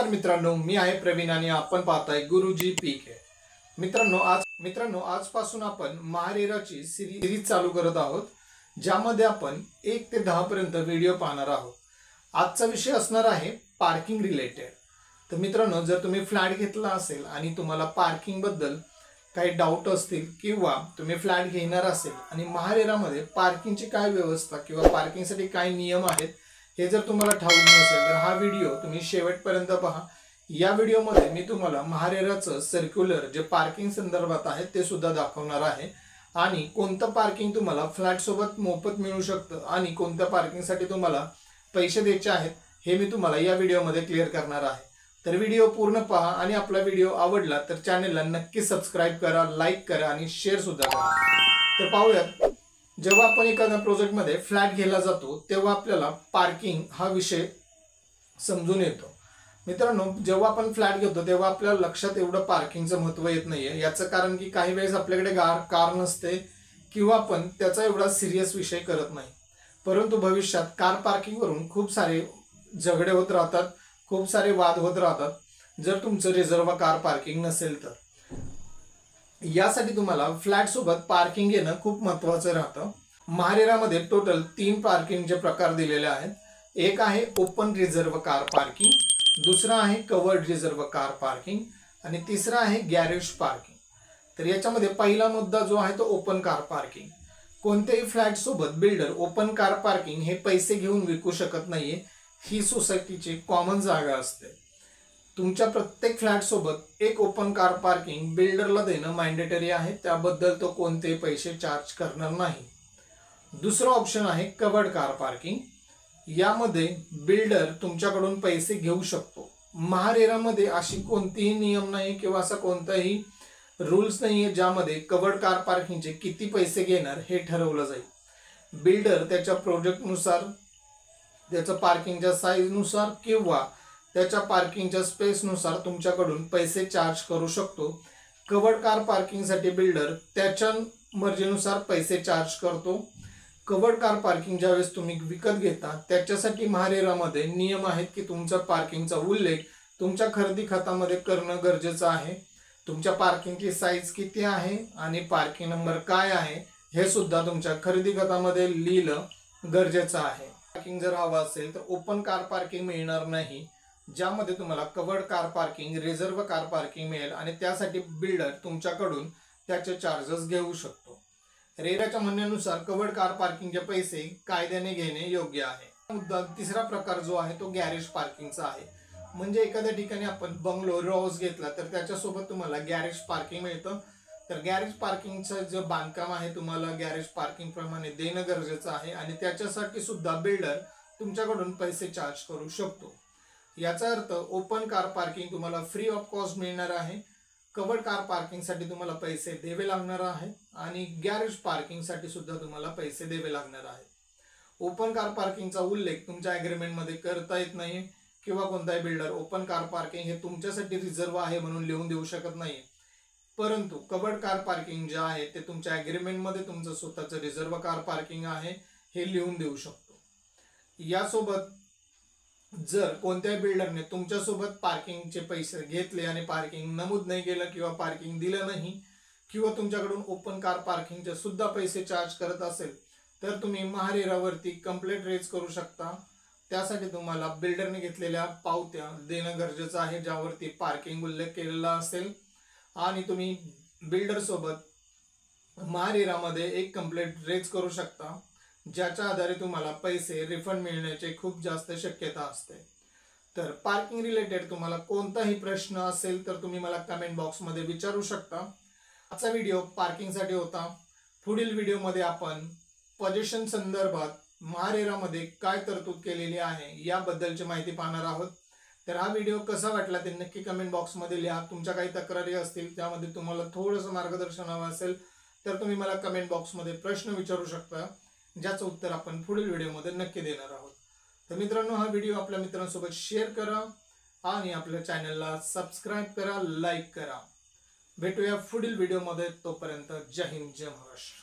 नमस्कार मित्रांनो, मी आहे प्रवीण आणि आपण पाहताय गुरुजी पीके। मित्रांनो आजपासून आपण महारेराची सिरीज चालू करत आहोत, ज्यामध्ये आपण 1 ते 10 पर्यंत व्हिडिओ पाहणार आहोत। आजचा विषय असणार आहे पार्किंग रिलेटेड। तर मित्रांनो, जर तुम्ही फ्लॅट घेतला असेल आणि तुम्हाला पार्किंग बद्दल काही डाऊट असतील किंवा तुम्ही फ्लॅट घेणार असेल आणि महारेरामध्ये पार्किंगची काय व्यवस्था किंवा पार्किंगसाठी काय नियम आहेत हे जर तुम्हाला ठाऊक नसेल तर हा व्हिडिओ तुम्ही शेवटपर्यंत पहा। या व्हिडिओमध्ये मी तुम्हाला महारेराचं सर्क्युलर जे पार्किंग संदर्भात आहे ते सुद्धा दाखवणार आहे आणि कोणतं पार्किंग तुम्हाला फ्लॅट सोबत मोफत मिळू शकतं आणि कोणत्या पार्किंगसाठी तुम्हाला पैसे द्यायचे आहेत हे मी तुम्हाला या व्हिडिओमध्ये क्लिअर करणार आहे। तर व्हिडिओ पूर्ण पहा आणि आपला व्हिडिओ आवडला तर चॅनलला नक्की सबस्क्राइब करा, लाईक करा आणि शेअर सुद्धा करा। तर पाहूयात, जेव्हा आपण एखाद्या प्रोजेक्टमध्ये फ्लॅट घ्यायला जातो तेव्हा आपल्याला पार्किंग हा विषय समजून येतो। मित्रांनो, जेव्हा आपण फ्लॅट घेतो तेव्हा आपल्या लक्षात एवढं पार्किंगचं महत्त्व येत नाहीये। याचं कारण की काही वेळेस आपल्याकडे कार नसते किंवा आपण त्याचा एवढा सिरियस विषय करत नाही, परंतु भविष्यात कार पार्किंगवरून खूप सारे झगडे होत राहतात, खूप सारे वाद होत राहतात जर तुमचं रिझर्व कार पार्किंग नसेल तर। यासाठी तुम्हाला फ्लॅट सोबत पार्किंग घेणं खूप महत्त्वाचं राहतं। महारेरामध्ये टोटल 3 पार्किंगचे प्रकार दिलेले आहेत। एक आहे ओपन रिझर्व कार पार्किंग, दुसरा आहे कवर्ड रिझर्व कार पार्किंग आणि तिसरा आहे गॅरेज पार्किंग। तर याच्यामध्ये पहिला मुद्दा जो आहे तो ओपन कार पार्किंग। कोणत्याही फ्लॅट सोबत बिल्डर ओपन कार पार्किंग हे पैसे घेऊन विकू शकत नाहीये, ही सोसायटीची कॉमन जागा असते। तुमच्या प्रत्येक फ्लॅट सोबत एक ओपन कार पार्किंग बिल्डरला देणं मॅन्डेटरी आहे, त्याबद्दल तो कोणते पैसे चार्ज करणार नाही। दुसरा ऑप्शन आहे कवर्ड कार पार्किंग। यामध्ये बिल्डर तुमच्याकडून पैसे घेऊ शकतो। महारेरामध्ये अशी कोणतीही नियम नाही किंवा असा कोणताही रूल्स नाहीये ज्यामध्ये कवर्ड कार पार्किंगचे किती पैसे घेणार हे ठरवलं जाईल। बिल्डर त्याच्या प्रोजेक्टनुसार, त्याच्या पार्किंगच्या साईजनुसार किंवा त्याच्या पार्किंगच्या स्पेसनुसार तुमच्याकडून पैसे चार्ज करू शकतो। कवर्ड कार पार्किंगसाठी बिल्डर त्याच्या मर्जीनुसार पैसे चार्ज करतो। कवर्ड कार पार्किंग ज्यावेळेस तुम्ही विकत घेता त्याच्यासाठी महारेरामध्ये नियम आहेत की तुमचा पार्किंगचा उल्लेख तुमच्या खरेदी खात्यामध्ये करणं गरजेचं आहे। तुमच्या पार्किंगची साईज किती आहे आणि पार्किंग नंबर काय आहे हे सुद्धा तुमच्या खरेदी खात्यामध्ये लिहिलं गरजेचं आहे। पार्किंग जर हवं असेल तर ओपन कार पार्किंग मिळणार नाही, ज्यामध्ये तुम्हाला covered car parking, reserve car parking मिळेल आणि त्यासाठी बिल्डर तुमच्याकडून त्याचे चार्जेस घेऊ शकतो। रेराच्या म्हणण्यानुसार कवर्ड कार पार्किंगचे पैसे कायद्याने घेणे योग्य आहे। मुद्दा तिसरा प्रकार जो आहे तो गॅरेज पार्किंगचा आहे। म्हणजे एखाद्या ठिकाणी आपण बंगलो, हाऊस घेतला तर त्याच्यासोबत तुम्हाला गॅरेज पार्किंग मिळतं। तर गॅरेज पार्किंगचं जे बांधकाम आहे तुम्हाला गॅरेज पार्किंग प्रमाणे देणं गरजेचं आहे आणि त्याच्यासाठी सुद्धा बिल्डर तुमच्याकडून पैसे चार्ज करू शकतो। याचा अर्थ ओपन कार पार्किंग तुम्हाला फ्री ऑफ कॉस्ट मिळणार आहे, कवर्ड कार पार्किंगसाठी तुम्हाला पैसे द्यावे लागणार आहे आणि गॅरेज पार्किंगसाठी सुद्धा तुम्हाला पैसे द्यावे लागणार आहे। ओपन कार पार्किंगचा उल्लेख तुमच्या ॲग्रीमेंटमध्ये करता येत नाही किंवा कोणताही बिल्डर ओपन कार पार्किंग हे तुमच्यासाठी रिझर्व आहे म्हणून लिहून देऊ शकत नाही, परंतु कवर्ड कार पार्किंग जे आहे ते तुमच्या ॲग्रीमेंटमध्ये तुमचं स्वतःचं रिझर्व कार पार्किंग आहे हे लिहून देऊ शकतो। यासोबत जर कोणत्याही बिल्डरने तुमच्यासोबत पार्किंगचे पैसे घेतले आणि पार्किंग नमूद नाही केलं किंवा पार्किंग दिलं नाही किंवा तुमच्याकडून ओपन कार पार्किंगचे सुद्धा पैसे चार्ज करत असेल तर तुम्ही महारेरावरती कंप्लेंट रेज करू शकता। त्यासाठी तुम्हाला बिल्डरने घेतलेल्या पावत्या देणं गरजेचं आहे ज्यावरती पार्किंग उल्लेख केलेला असेल आणि तुम्ही बिल्डर सोबत महारेरामध्ये एक कंप्लेंट रेज करू शकता, ज्याच्या आधारे तुम्हाला पैसे रिफंड मिळण्याची खूप जास्त शक्यता असते। तर पार्किंग रिलेटेड तुम्हाला कोणताही प्रश्न असेल तर तुम्ही मला कमेंट बॉक्समध्ये विचारू शकता। आजचा व्हिडिओ पार्किंगसाठी होता। पुढील व्हिडिओमध्ये आपण पोझिशन संदर्भात महारेरामध्ये काय तरतूद केलेली आहे याबद्दलची माहिती पाहणार आहोत। तर हा व्हिडिओ कसा वाटला ते नक्की कमेंट बॉक्समध्ये लिहा। तुमच्या काही तक्रारी असतील, त्यामध्ये तुम्हाला थोडंसं मार्गदर्शन हवं असेल तर तुम्ही मला कमेंट बॉक्समध्ये प्रश्न विचारू शकता, ज्याचं उत्तर आपण पुढील व्हिडिओमध्ये नक्की देणार आहोत। तर मित्रांनो, हा व्हिडिओ आपल्या मित्रांसोबत शेअर करा आणि आपल्या चॅनलला सबस्क्राइब करा, लाईक करा। भेटूया पुढील व्हिडिओमध्ये, तोपर्यंत जय हिंद, जय महाराष्ट्र।